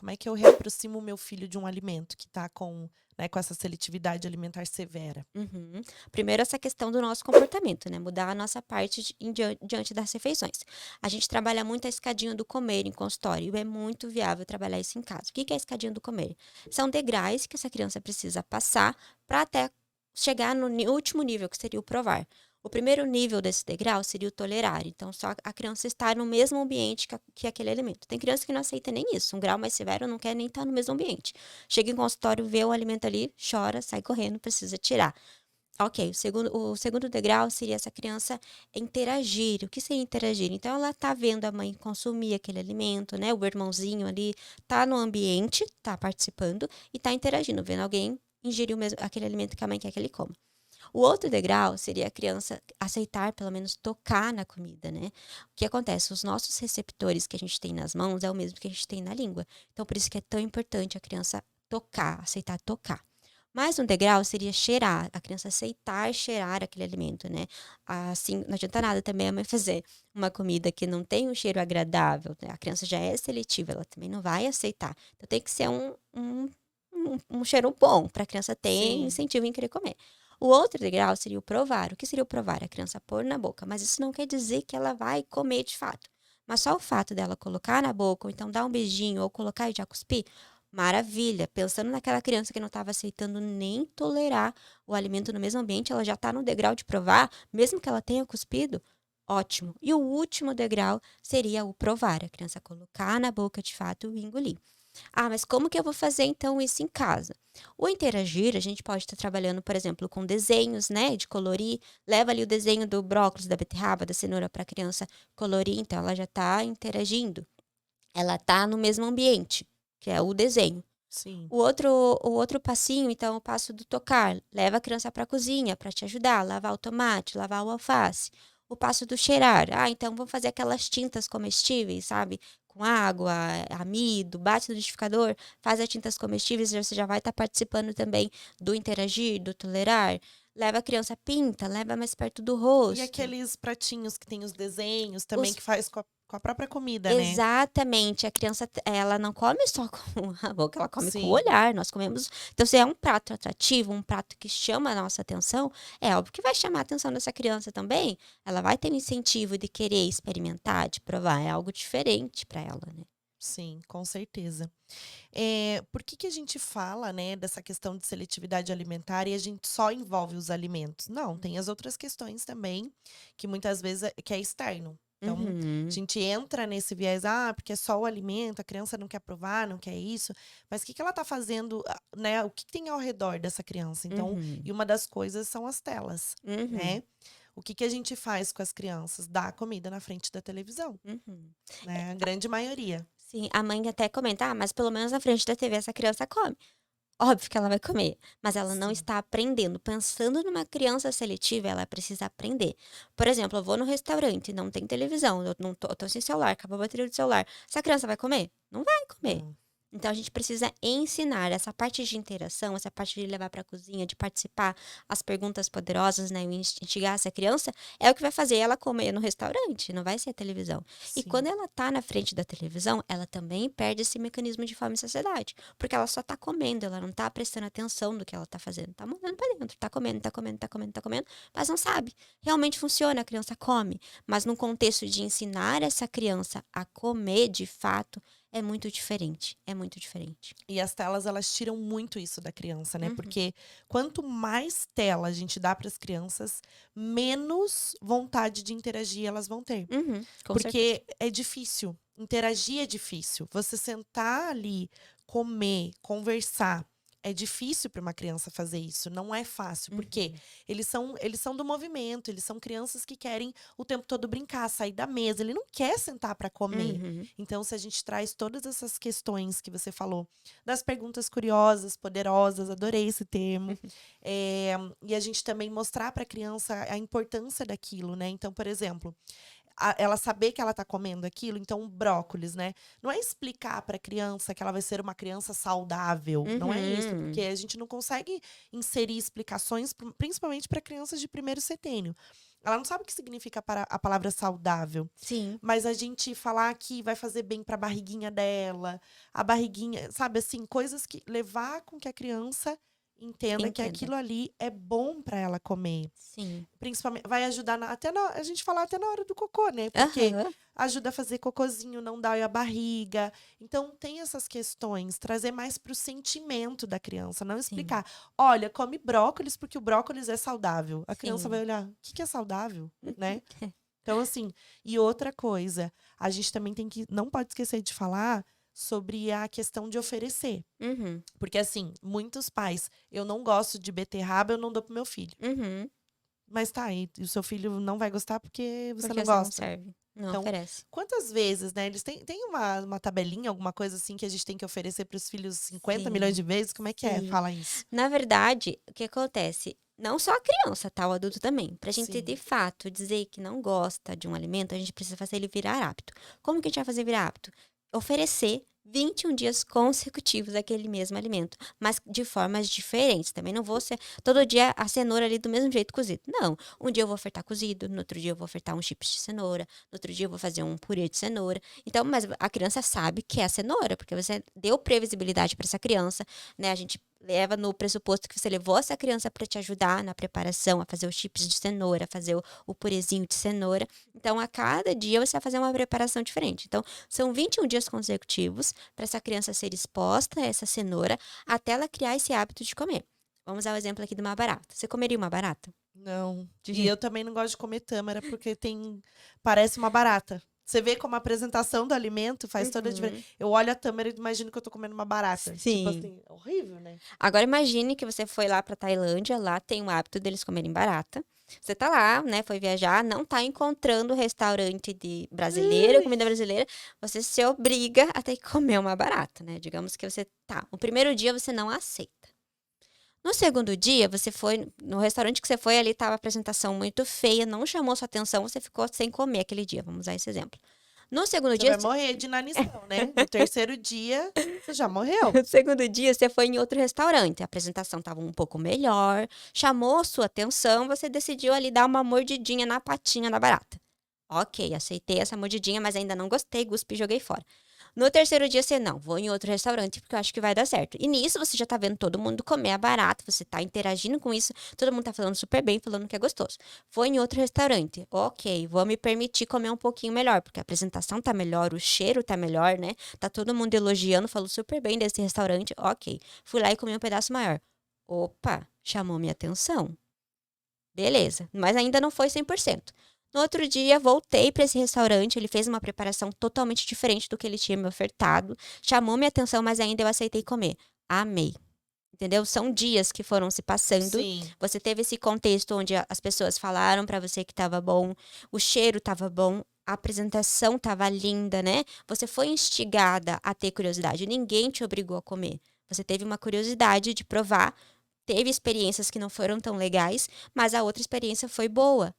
Como é que eu reaproximo o meu filho de um alimento que está com, né, com essa seletividade alimentar severa? Uhum. Primeiro essa questão do nosso comportamento, né, mudar a nossa parte diante das refeições. A gente trabalha muito a escadinha do comer em consultório e é muito viável trabalhar isso em casa. O que que é a escadinha do comer? São degraus que essa criança precisa passar para até chegar no último nível, que seria o provar. O primeiro nível desse degrau seria o tolerar, então só a criança estar no mesmo ambiente que aquele alimento. Tem criança que não aceita nem isso, um grau mais severo não quer nem estar no mesmo ambiente. Chega em consultório, vê o alimento ali, chora, sai correndo, precisa tirar. Ok, o segundo degrau seria essa criança interagir. O que seria interagir? Então, ela tá vendo a mãe consumir aquele alimento, né? O irmãozinho ali tá no ambiente, tá participando e tá interagindo, vendo alguém ingerir aquele alimento que a mãe quer que ele coma. O outro degrau seria a criança aceitar, pelo menos tocar na comida, né? O que acontece? Os nossos receptores que a gente tem nas mãos é o mesmo que a gente tem na língua. Então, por isso que é tão importante a criança tocar, aceitar tocar. Mais um degrau seria cheirar, a criança aceitar cheirar aquele alimento, né? Assim, não adianta nada também a mãe fazer uma comida que não tem um cheiro agradável, né? A criança já é seletiva, ela também não vai aceitar. Então tem que ser um cheiro bom para a criança ter Sim. incentivo em querer comer. O outro degrau seria o provar. O que seria o provar? A criança pôr na boca, mas isso não quer dizer que ela vai comer de fato. Mas só o fato dela colocar na boca, ou então dar um beijinho, ou colocar e já cuspir, maravilha. Pensando naquela criança que não estava aceitando nem tolerar o alimento no mesmo ambiente, ela já está no degrau de provar, mesmo que ela tenha cuspido, ótimo. E o último degrau seria o provar, a criança colocar na boca de fato e engolir. Ah, mas como que eu vou fazer então isso em casa? O interagir, a gente pode estar trabalhando, por exemplo, com desenhos, né, de colorir. Leva ali o desenho do brócolis, da beterraba, da cenoura para a criança colorir, então ela já está interagindo. Ela está no mesmo ambiente, que é o desenho. Sim. O outro passinho, então, o passo do tocar. Leva a criança para a cozinha para te ajudar, lavar o tomate, lavar o alface. O passo do cheirar. Ah, então vamos fazer aquelas tintas comestíveis, sabe? Com água, amido, bate no liquidificador, faz as tintas comestíveis, você já vai estar participando também do interagir, do tolerar. Leva a criança, pinta, leva mais perto do E rosto. aqueles pratinhos que tem os desenhos também Os que faz com a própria comida, né? Exatamente, a criança ela não come só com a boca, ela come com o Sim. olhar, nós comemos então se é um prato atrativo, um prato que chama a nossa atenção, é óbvio que vai chamar a atenção dessa criança também, ela vai ter um incentivo de querer experimentar, de provar, é algo diferente para ela, né. Sim, com certeza. Por que que a gente fala, né, dessa questão de seletividade alimentar e a gente só envolve os alimentos? Não, tem as outras questões também, que muitas vezes que é externo. Então, a Uhum, gente entra nesse viés, porque é só o alimento, a criança não quer provar, não quer isso, mas o que que ela está fazendo, né? O que que tem ao redor dessa criança? Então, e uhum, uma das coisas são as telas, uhum, né? O que que a gente faz com as crianças? Dá comida na frente da televisão, uhum. né? A grande maioria. Sim, a mãe até comenta: "Ah, mas pelo menos na frente da TV essa criança come". Óbvio que ela vai comer, mas ela não Sim. está aprendendo. Pensando numa criança seletiva, ela precisa aprender. Por exemplo, eu vou no restaurante, não tem televisão, eu tô sem celular, acabou a bateria do celular. Essa criança vai comer? Não vai comer. Não. Então a gente precisa ensinar essa parte de interação, essa parte de levar para a cozinha, de participar, as perguntas poderosas, né, instigar essa criança, é o que vai fazer ela comer no restaurante, não vai ser a televisão. E quando Sim. ela tá na frente da televisão, ela também perde esse mecanismo de fome e saciedade, porque ela só tá comendo, ela não tá prestando atenção no que ela tá fazendo, tá mandando para dentro, tá comendo, tá comendo, tá comendo, tá comendo, mas não sabe. Realmente funciona, a criança come, mas num contexto de ensinar essa criança a comer de fato, é muito diferente, é muito diferente. E as telas, elas tiram muito isso da criança, né, Uhum, porque quanto mais tela a gente dá para as crianças, menos vontade de interagir elas vão ter. uhum, com certeza. Porque é difícil, interagir é difícil. Você sentar ali, comer, conversar, é difícil para uma criança fazer isso, não é fácil, porque Uhum, eles são do movimento, eles são crianças que querem o tempo todo brincar, sair da mesa, ele não quer sentar para comer. uhum, Então, se a gente traz todas essas questões que você falou, das perguntas curiosas, poderosas, adorei esse termo, uhum, e a gente também mostrar para a criança a importância daquilo, né? Então, por exemplo, ela saber que ela está comendo aquilo, então brócolis, né? Não é explicar para a criança que ela vai ser uma criança saudável, não é isso, porque uhum, a gente não consegue inserir explicações, principalmente para crianças de primeiro setênio. Ela não sabe o que significa a palavra saudável. Sim, Mas a gente falar que vai fazer bem pra barriguinha dela, a barriguinha, sabe assim, coisas que levar com que a criança entenda que entenda. aquilo ali é bom pra ela comer. Sim. Principalmente, vai ajudar a gente falar até na hora do cocô, né? Porque Aham. ajuda a fazer cocôzinho, não dói a barriga. Então, tem essas questões, trazer mais pro sentimento da criança, não Sim, explicar. Olha, come brócolis porque o brócolis é saudável. A criança vai sim. olhar, o que que é saudável, né? Então, assim, e outra coisa, a gente também não pode esquecer de falar sobre a questão de oferecer. Uhum, Porque, assim, muitos pais, eu não gosto de beterraba, eu não dou pro meu filho. uhum. Mas tá, e o seu filho não vai gostar porque você Porque não você não gosta. serve, não Então, oferece. quantas vezes, né? Eles têm uma tabelinha, alguma coisa assim, que a gente tem que oferecer para os filhos 50 milhões Sim, de vezes? Como é que é? sim. Fala isso. Na verdade, o que acontece? Não só a criança, tá? O adulto também. Pra gente, de Sim. fato, dizer que não gosta de um alimento, a gente precisa fazer ele virar hábito. Como que a gente vai fazer virar hábito? Oferecer 21 dias consecutivos aquele mesmo alimento, mas de formas diferentes. Também não vou ser todo dia a cenoura ali do mesmo jeito cozido. Não. Um dia eu vou ofertar cozido, no outro dia eu vou ofertar um chips de cenoura, no outro dia eu vou fazer um purê de cenoura. Então, mas a criança sabe que é a cenoura, porque você deu previsibilidade para essa criança, né? A gente leva no pressuposto que você levou essa criança para te ajudar na preparação, a fazer os chips de cenoura, a fazer o purezinho de cenoura. Então, a cada dia você vai fazer uma preparação diferente. Então, são 21 dias consecutivos para essa criança ser exposta a essa cenoura até ela criar esse hábito de comer. Vamos dar o exemplo aqui de uma barata. Você comeria uma barata? Não. De E jeito. eu também não gosto de comer tâmara porque parece uma barata. Você vê como a apresentação do alimento faz toda a diferença. Uhum. Eu olho a tâmara e imagino que eu tô comendo uma barata. Tipo Sim. assim, horrível, né? Agora imagine que você foi lá para Tailândia, lá tem o hábito deles comerem barata. Você tá lá, né, foi viajar, não tá encontrando restaurante de brasileira, Ui. comida brasileira, você se obriga a ter que comer uma barata, né? Digamos que você tá, o primeiro dia você não aceita. No segundo dia, você foi no restaurante que você foi ali, tava a apresentação muito feia, não chamou sua atenção, você ficou sem comer aquele dia, vamos usar esse exemplo. No segundo Você dia, vai morrer de inanição, né? No terceiro dia, você já morreu. no segundo dia, você foi em outro restaurante, a apresentação estava um pouco melhor, chamou sua atenção, você decidiu ali dar uma mordidinha na patinha da barata. Ok, aceitei essa mordidinha, mas ainda não gostei, cuspi e joguei fora. No terceiro dia, você não, vou em outro restaurante porque eu acho que vai dar certo. E nisso você já tá vendo todo mundo comer a barata, você tá interagindo com isso, todo mundo tá falando super bem, falando que é gostoso. Vou em outro restaurante, ok, vou me permitir comer um pouquinho melhor, porque a apresentação tá melhor, o cheiro tá melhor, né? Tá todo mundo elogiando, falou super bem desse restaurante, ok. Fui lá e comi um pedaço maior. Opa, chamou minha atenção. Beleza, mas ainda não foi 100%. No outro dia, voltei para esse restaurante, ele fez uma preparação totalmente diferente do que ele tinha me ofertado, chamou minha atenção, mas ainda eu aceitei comer. Amei. Entendeu? São dias que foram se passando. Sim. Você teve esse contexto onde as pessoas falaram para você que estava bom, o cheiro estava bom, a apresentação estava linda, né? Você foi instigada a ter curiosidade, ninguém te obrigou a comer. Você teve uma curiosidade de provar, teve experiências que não foram tão legais, mas a outra experiência foi boa.